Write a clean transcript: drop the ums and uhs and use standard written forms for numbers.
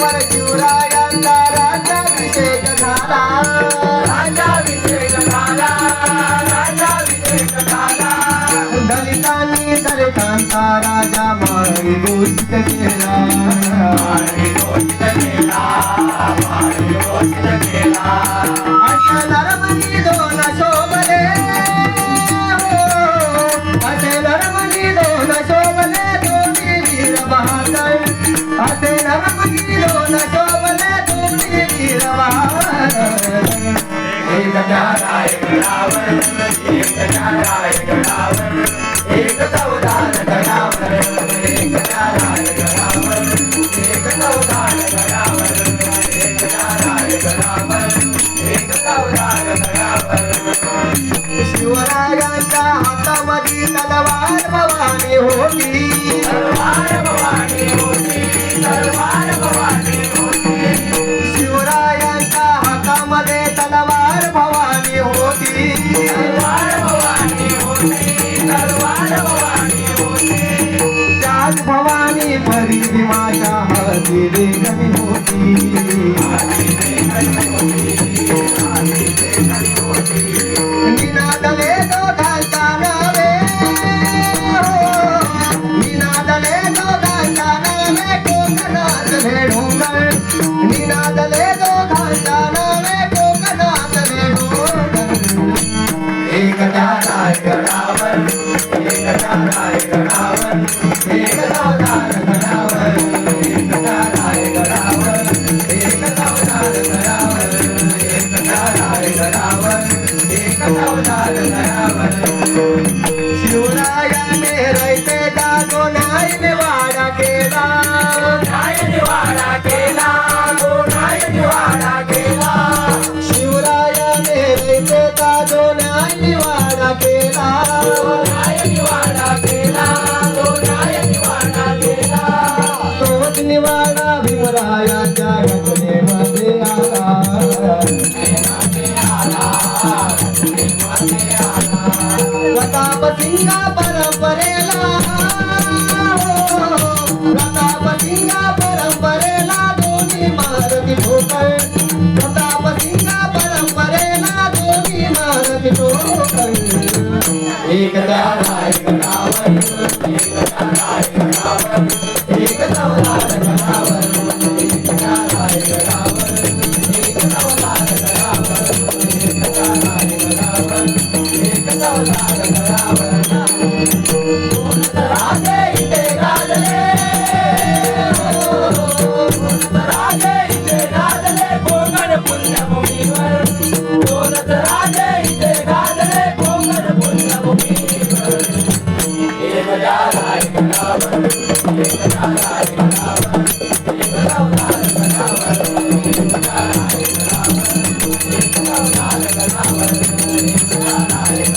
गडावर शिवरायांचा राज्याभिषेक झाला. दलितांनी दलितांचा राजा माळी घोषित केला. असे नरमणी दोन शोभले, असे नरमणी दोन शोभले दोन्ही वीर बहादर. असे नरमणी दोन शोभले दोन्ही वीर बहादर. एक झाला एक गडावर, एक झाला एक गडावर, एक चौदार गडावर. एक झाला एक गडावर, एक चौदार गडावर, एक झाला एक गडावर, एक चौदार गडावर. शिवरायांच्या हातामध्ये तलवार भवानी होती. तलवार भवानी होती, तलवार भवानी होती. शिवरायांच्या हातामध्ये तलवार भवानी होती. तलवार भवानी होती, तलवार भवानी होती. त्याच भवानी परी भीमाच्या हाती रेखणी होती. निनादले दोघांचा नवे, निनादले दोघांचा नवे कोकणात भेडोंगर. निनादले दोघांचा नवे कोकणात भेडोंगर. एक झाला एक गडावर, एक झाला एक गडावर, एक चौदार गडावर. एक झाला एक गडावर, एक चौदार गडावर, एक झाला एक गडावर, एक चौदार गडावर. शिवरायाने रयतेचा गोनाईने वाडा केला. गोनाईने वाडा केला, गोनाईने वाडा केला. शिवरायाने रयतेचा गोनाईने वाडा केला. गोनाईने वाडा केला, गोनाईने वाडा केला. तोच निवाडा भीमरायाच्या घटनेमध्ये आला. प्रतापसिंगा परंपरेला, प्रतापसिंगा परंपरेला दोन्ही मारती ठोकर. प्रतापसिंगा परंपरेला दोन्ही मारती ठोकर. एक झाला एक गडावर, एक झाला एक गडावर, एक चौदार गडावर. एक झाला एक गडावर, एक चौदार गडावर, एक झाला एक गडावर, एक चौदार गडावर. राजे इथे गाजले, राजे इथे गाजले कोकण पुण्यभूमीवर. दोनच राजे इथे गाजले कोकण पुण्यभूमीवर. एक झाला एक गडावर, एक झाला एक गडावर, एक चौदार गडावर. एक झाला एक गडावर, एक चौदार गडावर, एक झाला एक